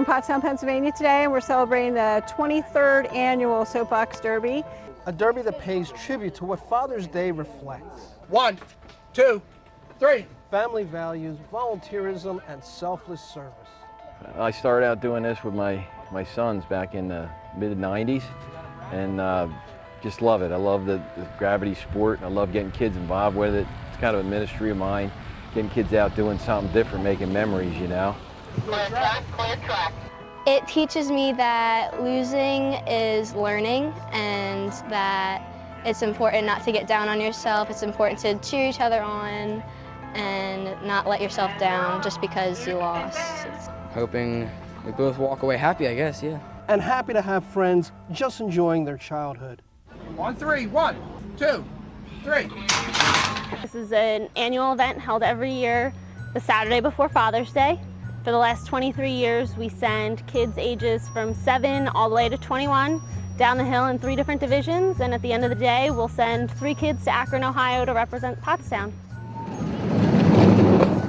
in Pottstown, Pennsylvania today, and we're celebrating the 23rd annual Soapbox Derby. A derby that pays tribute to what Father's Day reflects. 1, 2, 3. Family values, volunteerism, and selfless service. I started out doing this with my sons back in the mid-90s, and just love it. I love the gravity sport. I love getting kids involved with it. It's kind of a ministry of mine, getting kids out doing something different, making memories, you know. Clear track, clear track. It teaches me that losing is learning and that it's important not to get down on yourself. It's important to cheer each other on and not let yourself down just because you lost. Hoping we both walk away happy, I guess, yeah. And happy to have friends just enjoying their childhood. On 3, 1, 2, 3. This is an annual event held every year the Saturday before Father's Day. For the last 23 years, we send kids ages from 7 all the way to 21 down the hill in 3 different divisions, and at the end of the day, we'll send 3 kids to Akron, Ohio to represent Pottstown.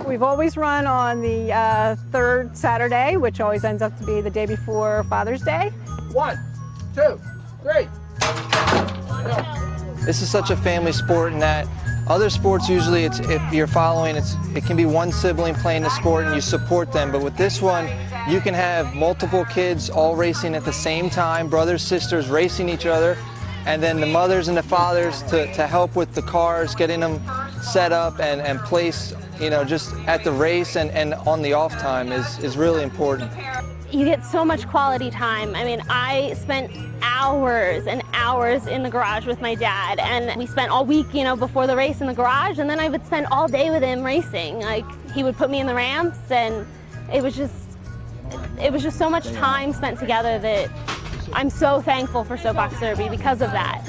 We've always run on the third Saturday, which always ends up to be the day before Father's Day. 1, 2, 3. This is such a family sport in that other sports usually if you're following, it can be one sibling playing the sport and you support them, but with this one you can have multiple kids all racing at the same time, brothers, sisters racing each other, and then the mothers and the fathers to help with the cars, getting them set up and placed, you know, just at the race and on the off time is really important. You get so much quality time. I mean, I spent hours and hours in the garage with my dad, and we spent all week, you know, before the race in the garage, and then I would spend all day with him racing. Like, he would put me in the ramps, and it was just so much time spent together that I'm so thankful for Soapbox Derby because of that.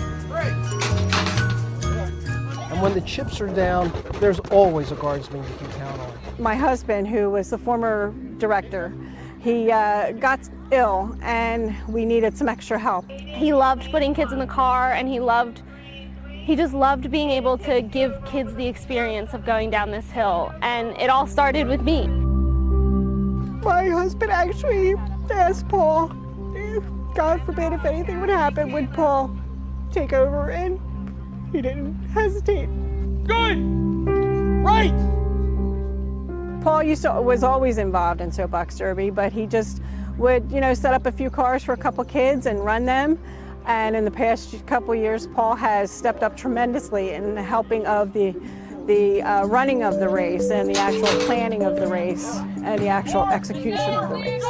And when the chips are down, there's always a guardsman you can count on. My husband, who was the former director, he got ill and we needed some extra help. He loved putting kids in the car, and he just loved being able to give kids the experience of going down this hill, and it all started with me. My husband actually asked Paul, God forbid if anything would happen, would Paul take over, and he didn't hesitate. Good! Right! Paul was always involved in Soapbox Derby, but he just would, you know, set up a few cars for a couple kids and run them. And in the past couple years, Paul has stepped up tremendously in the helping of the running of the race and the actual planning of the race and the actual execution of the race.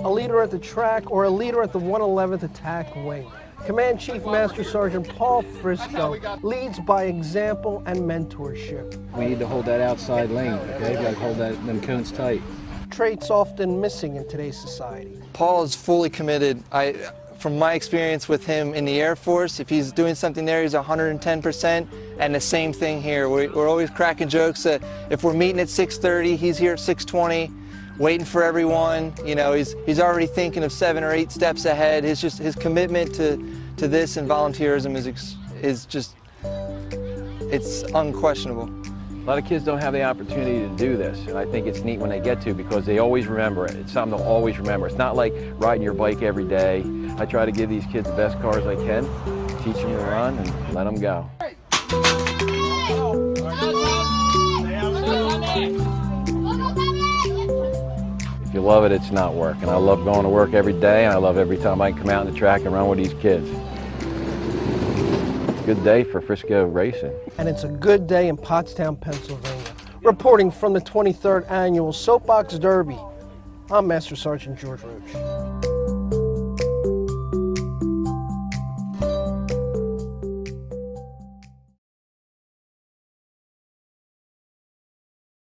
A leader at the track or a leader at the 111th Attack Wing. Command Chief Master Sergeant Paul Frisco leads by example and mentorship. We need to hold that outside lane, okay? Like hold them cones tight. Traits often missing in today's society. Paul is fully committed. From my experience with him in the Air Force, if he's doing something there, he's 110%, and the same thing here. We're always cracking jokes that if we're meeting at 6:30, he's here at 6:20, waiting for everyone. You know, he's already thinking of 7 or 8 steps ahead. His commitment to this and volunteerism is just, it's unquestionable. A lot of kids don't have the opportunity to do this, and I think it's neat when they get to, because they always remember it. It's something they'll always remember. It's not like riding your bike every day. I try to give these kids the best cars I can, teach them to run, and let them go. If you love it, it's not work. And I love going to work every day, and I love every time I can come out on the track and run with these kids. It's a good day for Frisco racing. And it's a good day in Pottstown, Pennsylvania. Reporting from the 23rd Annual Soapbox Derby, I'm Master Sergeant George Roach.